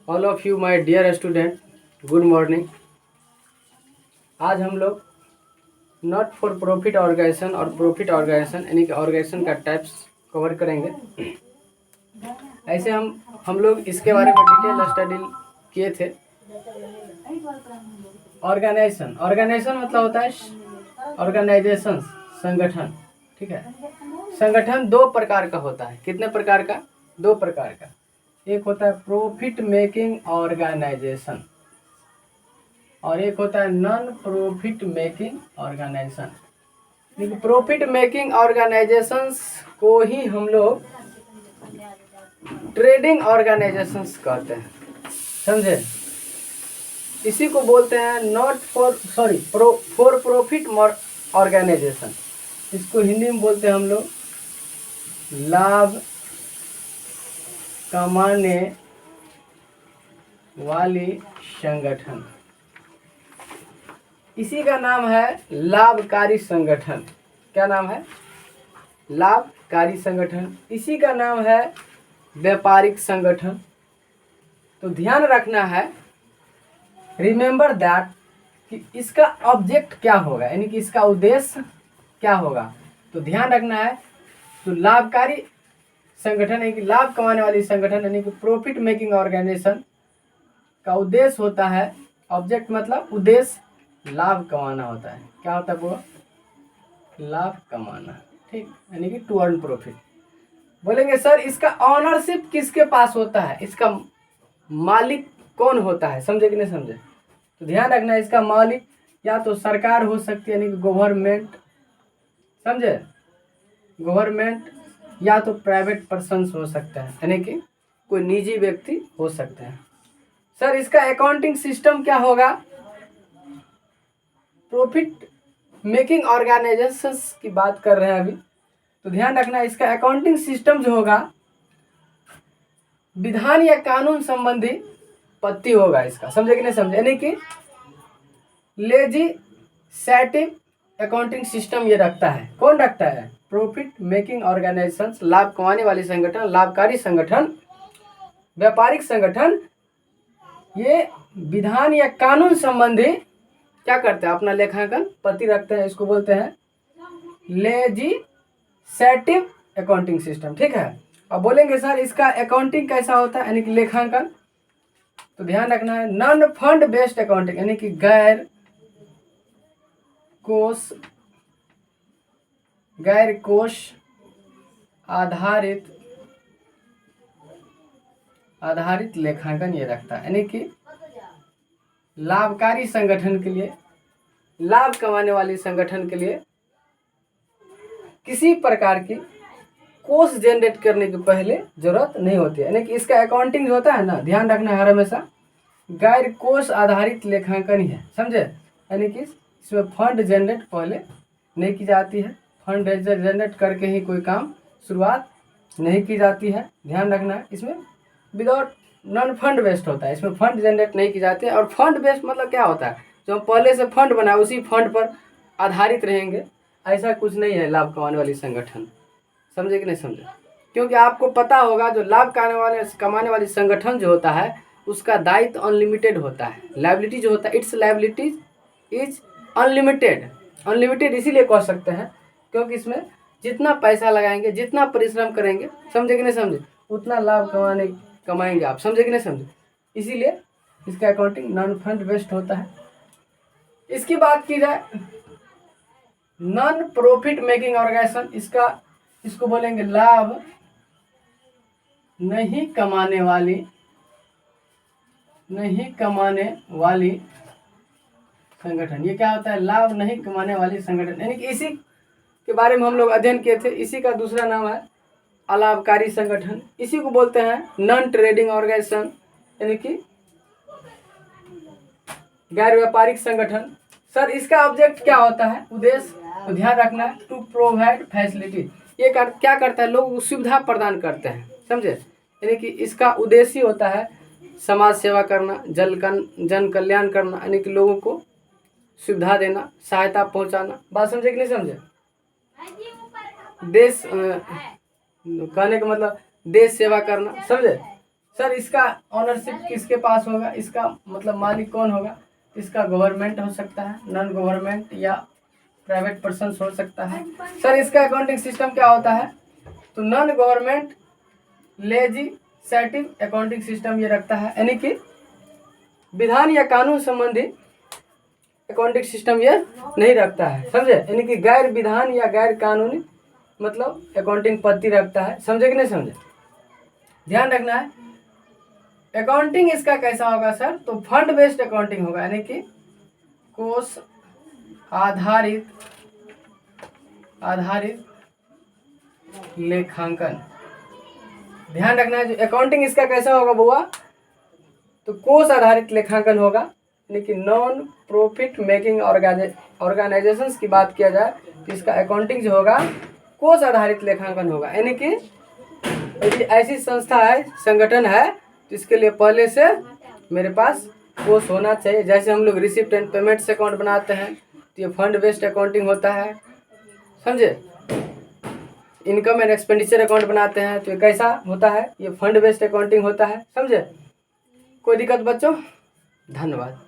All of you my dear student, good morning. आज हम लोग नॉट फॉर प्रॉफिट ऑर्गेनाइजेशन और प्रॉफिट ऑर्गेनाइजेशन यानी कि ऑर्गेनाइजेशन का टाइप्स कवर करेंगे। ऐसे हम लोग इसके बारे में डिटेल स्टडी किए थे। ऑर्गेनाइजेशन मतलब होता है ऑर्गेनाइजेशन, संगठन। ठीक है, संगठन दो प्रकार का होता है। कितने प्रकार का? दो प्रकार का। एक होता है प्रॉफिट मेकिंग ऑर्गेनाइजेशन और एक होता है नॉन प्रॉफिट मेकिंग ऑर्गेनाइजेशन। देखिए, प्रॉफिट मेकिंग ऑर्गेनाइजेशंस को ही हम लोग ट्रेडिंग ऑर्गेनाइजेशंस कहते हैं, समझे? इसी को बोलते हैं not for for profit organisation. इसको हिंदी में बोलते हैं हम लोग लाभ कमाने वाली संगठन। इसी का नाम है लाभकारी संगठन। क्या नाम है? लाभकारी संगठन। इसी का नाम है व्यापारिक संगठन। तो ध्यान रखना है, रिमेंबर दैट, कि इसका ऑब्जेक्ट क्या होगा, यानी कि इसका उद्देश्य क्या होगा। तो ध्यान रखना है। तो लाभकारी संगठन यानी कि लाभ कमाने वाली संगठन यानी कि प्रॉफिट मेकिंग ऑर्गेनाइजेशन का उद्देश्य होता है, ऑब्जेक्ट मतलब उद्देश्य, लाभ कमाना होता है। क्या होता है वो? लाभ कमाना। ठीक, यानी कि टू अर्न प्रॉफिट। बोलेंगे सर इसका ऑनरशिप किसके पास होता है, इसका मालिक कौन होता है? समझे कि नहीं समझे? तो ध्यान रखना, इसका मालिक या तो सरकार हो सकती है यानी कि गवर्नमेंट, समझे, गवर्नमेंट, या तो प्राइवेट पर्सन्स हो सकता है यानी कि कोई निजी व्यक्ति हो सकते हैं। सर इसका अकाउंटिंग सिस्टम क्या होगा? प्रॉफिट मेकिंग ऑर्गेनाइजेशंस की बात कर रहे हैं अभी, तो ध्यान रखना इसका अकाउंटिंग सिस्टम जो होगा विधान या कानून संबंधी पत्ती होगा इसका। समझे कि नहीं समझे? यानी कि लेजिस्लेटिव अकाउंटिंग सिस्टम ये रखता है। कौन रखता है? प्रॉफिट मेकिंग ऑर्गेनाइजेशंस, लाभ कमाने वाली संगठन, लाभकारी संगठन, व्यापारिक संगठन, ये विधान या कानून संबंधी क्या करते हैं? अपना लेखांकन पत्ती रखते हैं। इसको बोलते हैं लेजिस्लेटिव अकाउंटिंग सिस्टम। ठीक है। अब बोलेंगे सर इसका अकाउंटिंग कैसा होता है, यानी कि लेखांकन। तो ध्यान रखना है नॉन फंड बेस्ड अकाउंटिंग, यानी कि गैर कोष आधारित लेखांकन ये रखता है। यानी कि लाभकारी संगठन के लिए, लाभ कमाने वाली संगठन के लिए किसी प्रकार की कोष जनरेट करने के पहले जरूरत नहीं होती है। यानी कि इसका अकाउंटिंग जो होता है ना, ध्यान रखना है, हर हमेशा गैर कोष आधारित लेखांकन ही है। समझे? यानी कि इसमें फंड जनरेट पहले नहीं की जाती है, फंड जनरेट करके ही कोई काम शुरुआत नहीं की जाती है। ध्यान रखना है, इसमें विदाउट नॉन फंड बेस्ड होता है, इसमें फंड जनरेट नहीं की जाती है। और फंड बेस्ड मतलब क्या होता है? जो हम पहले से फंड बनाए उसी फंड पर आधारित रहेंगे, ऐसा कुछ नहीं है लाभ कमाने वाली संगठन। समझे कि नहीं समझे? क्योंकि आपको पता होगा जो लाभ कमाने वाली संगठन जो होता है उसका दायित्व अनलिमिटेड होता है। लायबिलिटी जो होता है, इट्स लायबिलिटीज इज अनलिमिटेड इसीलिए कह सकते हैं क्योंकि इसमें जितना पैसा लगाएंगे, जितना परिश्रम करेंगे, समझे कि नहीं समझे, उतना लाभ कमाएंगे आप। समझे कि नहीं समझे? इसीलिए इसका अकाउंटिंग नॉन फंड बेस्ड होता है। इसकी बात की जाए नॉन प्रॉफिट मेकिंग ऑर्गेनाइजेशन, इसको बोलेंगे लाभ नहीं कमाने वाली संगठन। ये क्या होता है? लाभ नहीं कमाने वाली संगठन, यानी कि इसी के बारे में हम लोग अध्ययन किए थे। इसी का दूसरा नाम है अलाभकारी संगठन। इसी को बोलते हैं नॉन ट्रेडिंग ऑर्गेनाइजेशन, यानी कि गैर व्यापारिक संगठन। सर इसका ऑब्जेक्ट क्या होता है, उद्देश्य? तो ध्यान रखना है टू प्रोवाइड फैसिलिटी। ये क्या करता है? लोगों को सुविधा प्रदान करते हैं। समझे? यानी कि इसका उद्देश्य होता है समाज सेवा करना, जन कल्याण करना, यानी कि लोगों को सुविधा देना, सहायता पहुंचाना। बात समझे कि नहीं समझे? देश कहने का मतलब देश सेवा करना। समझे? सर इसका ऑनरशिप किसके पास होगा, इसका मतलब मालिक कौन होगा, इसका गवर्नमेंट हो सकता है, नॉन गवर्नमेंट या प्राइवेट पर्सन हो सकता है। सर इसका अकाउंटिंग सिस्टम क्या होता है, तो non government legislative accounting system ये रखता है, यानी कि विधान या कानून संबंधी अकाउंटिंग सिस्टम ये नहीं रखता है, समझे, यानी कि गैर विधान या गैर कानूनी मतलब अकाउंटिंग पद्धति रखता है, समझे कि नहीं समझे। ध्यान रखना है अकाउंटिंग इसका कैसा होगा सर, तो फंड बेस्ड अकाउंटिंग होगा, यानी कि कोष आधारित लेखांकन। ध्यान रखना है जो अकाउंटिंग इसका कैसा होगा बुआ, तो कोष आधारित लेखांकन होगा, यानी कि नॉन प्रॉफिट मेकिंग ऑर्गेनाइजेशंस की बात किया जाए तो इसका अकाउंटिंग जो होगा कोष आधारित लेखांकन होगा, यानी कि यदि ऐसी संस्था है, संगठन है, तो इसके लिए पहले से मेरे पास कोष होना चाहिए। जैसे हम लोग रिसिप्ट एंड पेमेंट्स अकाउंट बनाते हैं तो ये फंड बेस्ड अकाउंटिंग होता है, समझे। इनकम एंड एक्सपेंडिचर अकाउंट बनाते हैं तो ये कैसा होता है, ये फंड बेस्ड अकाउंटिंग होता है, समझे। कोई दिक्कत बच्चों, धन्यवाद।